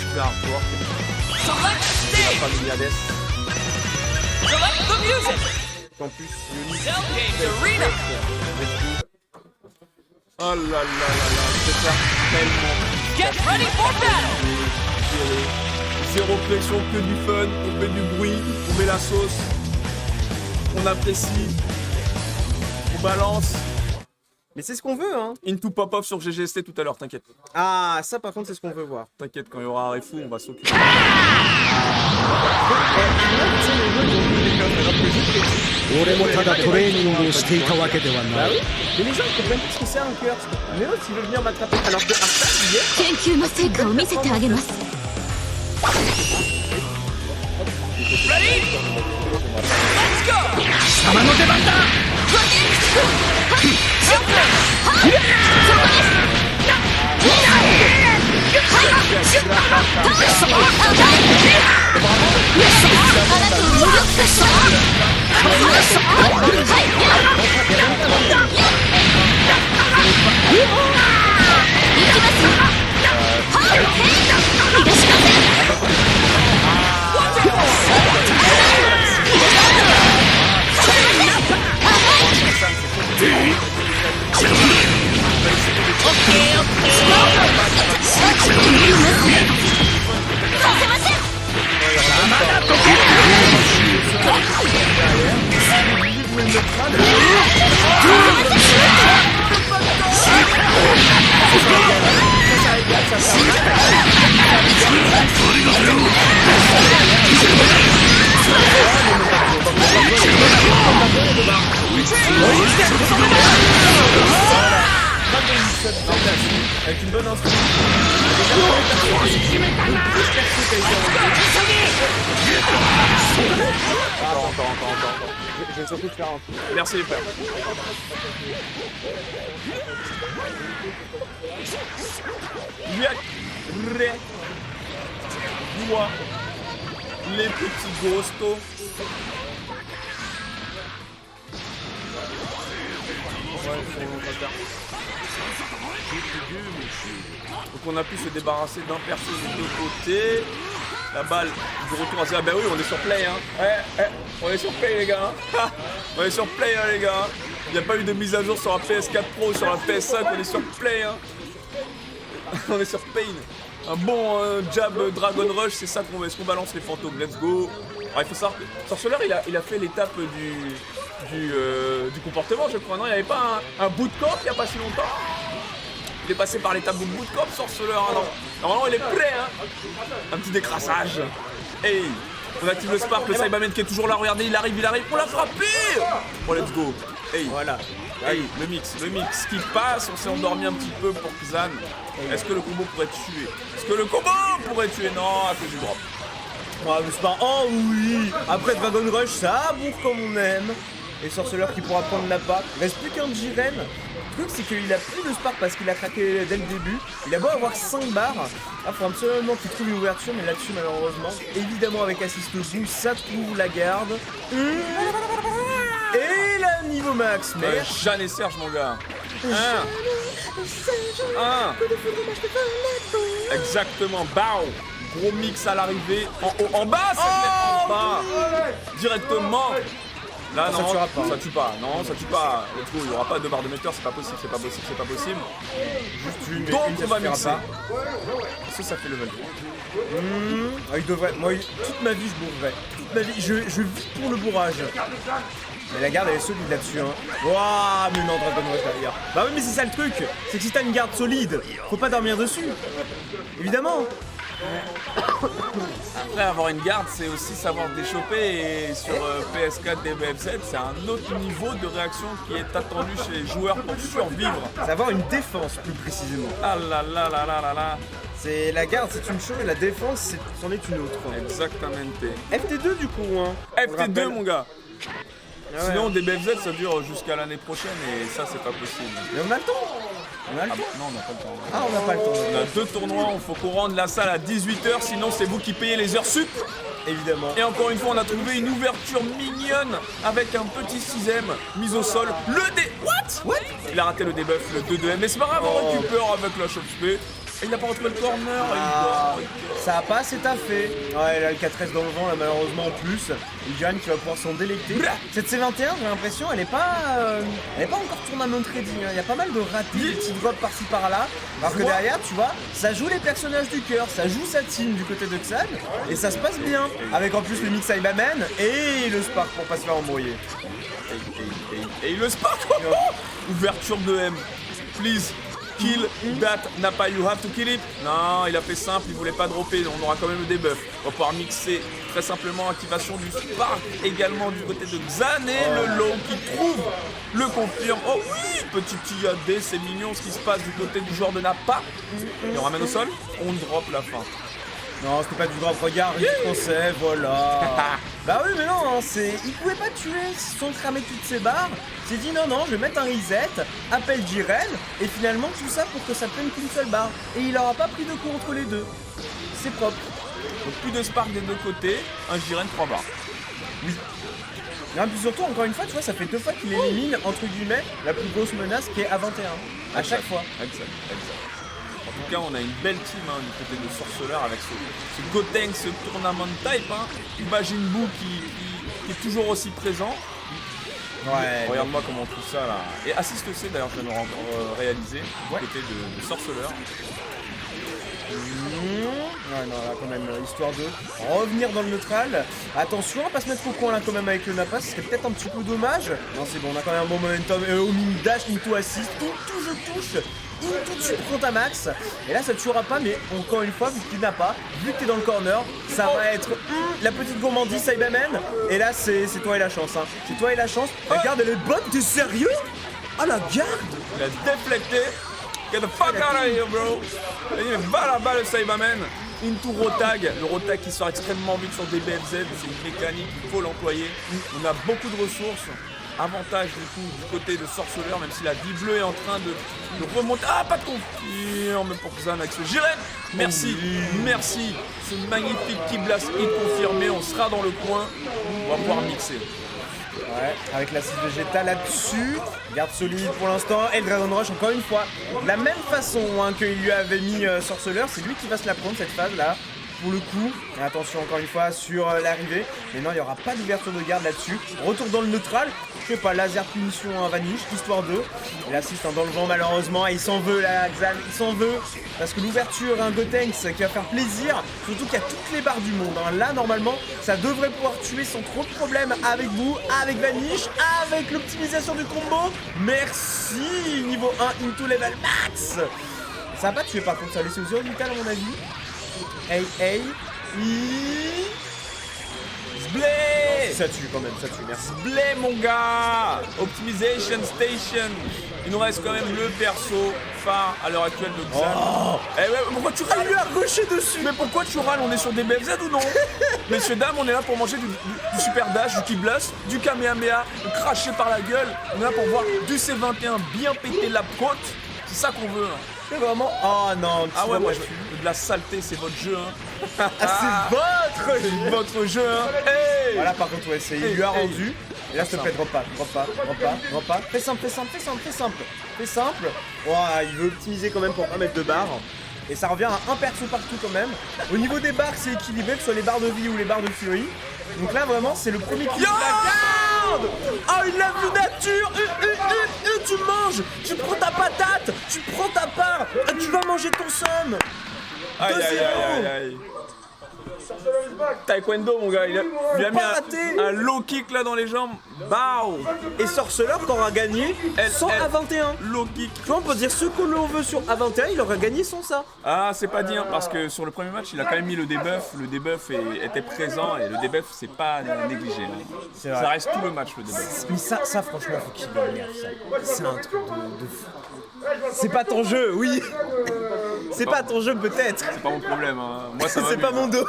super hardcore. Select stage. Familiades. Select the music. En plus, Unix. Cell Games Arena. Oh là là là là, je peux faire tellement. Get ready for battle. Zéro pression, que du fun, on fait du bruit, on met la sauce, on apprécie, on balance. Mais c'est ce qu'on veut, hein. Into pop-off sur GGST tout à l'heure, t'inquiète. Ah, ça par contre, c'est ce qu'on veut voir. T'inquiète, quand il y aura un refou, on va s'occuper. 俺もただトレーニングをしていたわけではない。 Mais les gens ils comprennent pas ce que c'est un cœur. Nero s'il veut venir m'attraper alors que Arsène il est. 研究の成果を見せてあげます。 Ready? Let's go. 様の出番だ。 Avec une bonne instru. Je vais surtout te faire un. Merci les frères. Dis-moi, les petits ghostos. Donc on a pu se débarrasser d'un perso des deux côtés. La balle de retour à zéro. Ah bah oui, on est sur play hein. On est sur play les gars. On est sur play hein, les gars. Il n'y a pas eu de mise à jour sur la PS4 Pro, sur la PS5, on est sur play hein. On est sur Pain. Un bon jab Dragon Rush, c'est ça qu'on veut. Est-ce qu'on balance les fantômes? Let's go. Alors, il faut savoir que Sorceleur il a fait l'étape du comportement je crois. Non, il n'y avait pas un bootcamp il n'y a pas si longtemps. Il est passé par l'étape de bootcamp Sorceleur. Hein, non. Normalement il est prêt hein. Un petit décrassage. Hey, on active le Spark, le Cyberman qui est toujours là, regardez, il arrive, on l'a frappé. Bon let's go. Hey, Voilà. hey, le mix qui passe, on s'est endormi un petit peu pour Xan. Est-ce que le combo pourrait tuer? Est-ce que le combo pourrait tuer? Non, à cause du drop. Ah, mais c'est pas. Oh oui. Après Dragon Rush, ça bourre comme on aime. Et Sorceleur qui pourra prendre la part. Il reste plus qu'un Jiren. Le truc c'est qu'il a plus de Spark parce qu'il a craqué dès le début. Il a beau avoir 5 barres. Ah, faut absolument qu'il trouve une ouverture, mais là-dessus malheureusement. Évidemment avec assist boost, ça trouve la garde. Et là niveau max, mais. Jeanne et Serge mon gars. Exactement, bao. Gros mix à l'arrivée. En haut, en bas, en bas. Directement. Là, non, ça tue pas. Non, ça tue pas. Let's go, il n'y aura pas de barre de metteur, c'est pas possible, c'est pas possible, c'est pas possible. Juste une. Donc, une, on va suffira mixer. pas. Est-ce que ça fait level 3? Ah, il devrait. Moi, toute ma vie, je bourrerais. Toute ma vie, je vis pour le bourrage. Mais la garde, elle est solide là-dessus, hein. Waouh, mais non, Dragon Rush derrière. Bah oui, mais c'est ça le truc. C'est que si t'as une garde solide, faut pas dormir dessus. Évidemment. Après, avoir une garde, c'est aussi savoir déchoper. Et sur PS4 DBFZ, c'est un autre niveau de réaction qui est attendu chez les joueurs pour survivre. C'est avoir une défense, plus précisément. Ah là là là là là là. C'est la garde, c'est une chose, et la défense, c'en est une autre. Exactement. FT2 du coup, hein. FT2 mon gars. Ah ouais. Sinon, des BFZ ça dure jusqu'à l'année prochaine et ça, c'est pas possible. Mais on a le temps. On a le Ah, temps. non, on n'a pas le temps. Ah, on n'a pas le temps. On a 2 tournois, il faut qu'on rende la salle à 18h, sinon c'est vous qui payez les heures sup. Évidemment. Et encore une fois, on a trouvé une ouverture mignonne avec un petit 6ème mise au sol. Le dé... What? Il a raté le debuff, le 2-2M, mais c'est pas grave, on récupère avec la chop spé. Et il n'a pas retrouvé le corner. Ah, ça a pas assez taffé. Ouais, là, le 4S dans le vent, là, malheureusement, en plus. Et Jiren qui va pouvoir s'en délecter. Cette C21, j'ai l'impression, elle est pas encore tournament ready. Il y a pas mal de ratés, des petits drops par-ci par-là. Alors que derrière, tu vois, ça joue les personnages du cœur, ça joue sa team du côté de Xan. Et ça se passe bien. Avec en plus le mix Cyberman et le Spark pour pas se faire embrouiller. Et le Spark. Ouverture de M. Please. Kill that Nappa, you have to kill it. Non, il a fait simple, il voulait pas dropper, on aura quand même le debuff. On va pouvoir mixer très simplement activation du Spark, également du côté de Xan et le low qui trouve le confirme. Oh oui, petit IAD, c'est mignon ce qui se passe du côté du joueur de Nappa. Et on ramène au sol, on drop la fin. Non, c'était pas du drop, regarde, il français, voilà. Bah oui, mais non, hein, il pouvait pas tuer sans cramer toutes ses barres. Il s'est dit non, je vais mettre un reset, appelle Jiren, et finalement tout ça pour que ça prenne qu'une seule barre. Et il aura pas pris de coup entre les deux. C'est propre. Donc plus de Spark des deux côtés, un Jiren 3 barres. Oui. Et puis surtout, encore une fois, tu vois, ça fait 2 fois qu'il élimine, entre guillemets, la plus grosse menace qui est A21. À chaque fois. Exact. En tout cas, on a une belle team du côté de Sorceleur avec ce Gotenks, ce tournament type. Imagine Boo qui est toujours aussi présent. Ouais. Regarde-moi comment on trouve ça là. Et assiste C d'ailleurs, je viens de réaliser du côté de Sorceleur. Ouais, non, là, quand même, histoire de revenir dans le neutral. Attention à pas se mettre au coin là, quand même, avec le Nappa, ce serait peut-être un petit peu dommage. Non, c'est bon, on a quand même un bon momentum. Au mini dash, into assist, into je touche. Into tu prends ta max. Et là ça te tuera pas, mais encore une fois, vu que tu n'as pas, vu que t'es dans le corner, ça va être la petite gourmandise Cyberman. Et là c'est toi et la chance. C'est toi et la chance. La garde elle est bonne, t'es sérieux? Ah la garde! Il a déflecté. Get the fuck out of here, bro. Il va là-bas le Cyberman. Into Rotag, le Rotag qui sort extrêmement vite sur DBFZ, c'est une mécanique, il faut l'employer. On a beaucoup de ressources. Avantage du coup du côté de Sorceleur, même si la vie bleue est en train de remonter. Ah, pas de confirme pour Xan avec ce Jiren. Merci, merci. Ce magnifique Ki Blast hit confirmé, on sera dans le coin. On va pouvoir mixer. Ouais, avec l'assist végétal là-dessus. Garde solide pour l'instant. Et le Dragon Rush, encore une fois, de la même façon qu'il lui avait mis Sorceleur, c'est lui qui va se la prendre cette phase là. Pour le coup, et attention encore une fois sur l'arrivée. Mais non, il n'y aura pas d'ouverture de garde là-dessus. Retour dans le neutral. Je sais pas, laser punition à Vanish, histoire 2. Et l'assist dans le vent malheureusement. Et il s'en veut là, Xan, il s'en veut. Parce que l'ouverture, un Gotenks qui va faire plaisir. Surtout qu'il y a toutes les barres du monde. Là, normalement, ça devrait pouvoir tuer sans trop de problème avec vous, avec Vanish, avec l'optimisation du combo. Merci, niveau 1 into level max. Ça va pas tuer par contre, ça va laisser aux 0 vital à mon avis. Hey, Zblé. ça tue quand même, ça tue, merci. Zblé mon gars. Optimization Station. Il nous reste quand même le perso phare à l'heure actuelle de Xan. Oh. Eh ouais, pourquoi tu râles? Il lui a rushé dessus. Mais pourquoi tu râles? On est sur des BFZ ou non? Messieurs, dames, on est là pour manger du super dash, du Ki Blast, du Kamehameha, craché par la gueule. On est là pour voir du C21 bien péter la côte. C'est ça qu'on veut. C'est vraiment... Oh non, Ah ouais, moi, de la saleté, c'est votre jeu. Ah, c'est Votre jeu. Hey. Voilà, par contre, ouais, il lui a rendu. Et là, s'il te plaît, drop pas. Fais simple. Ouah, il veut optimiser quand même pour pas mettre de barres. Et ça revient à un perso partout quand même. Au niveau des barres, c'est équilibré, que ce soit les barres de vie ou les barres de fury. Donc là, vraiment, c'est le premier qui la garde. Oh, il l'a vu nature. Tu manges. Tu prends ta patate. Tu prends ta part. Tu vas manger ton somme. Aïe. Taekwondo mon gars, il a mis un low kick là dans les jambes. Bao. Et Sorceleur qui aura gagné sans A21. Low kick. Tu vois, on peut dire ce que l'on veut sur A21, il aura gagné sans ça. Ah, c'est pas dit parce que sur le premier match, il a quand même mis le debuff. Le debuff était présent et le debuff c'est pas négligé. Ça reste tout le match le debuff. Mais ça franchement, faut qu'il gagne ça. C'est un truc de fou. C'est pas ton jeu, oui. C'est pas ton jeu peut-être. C'est pas mon problème. Moi ça va. C'est pas mon dos.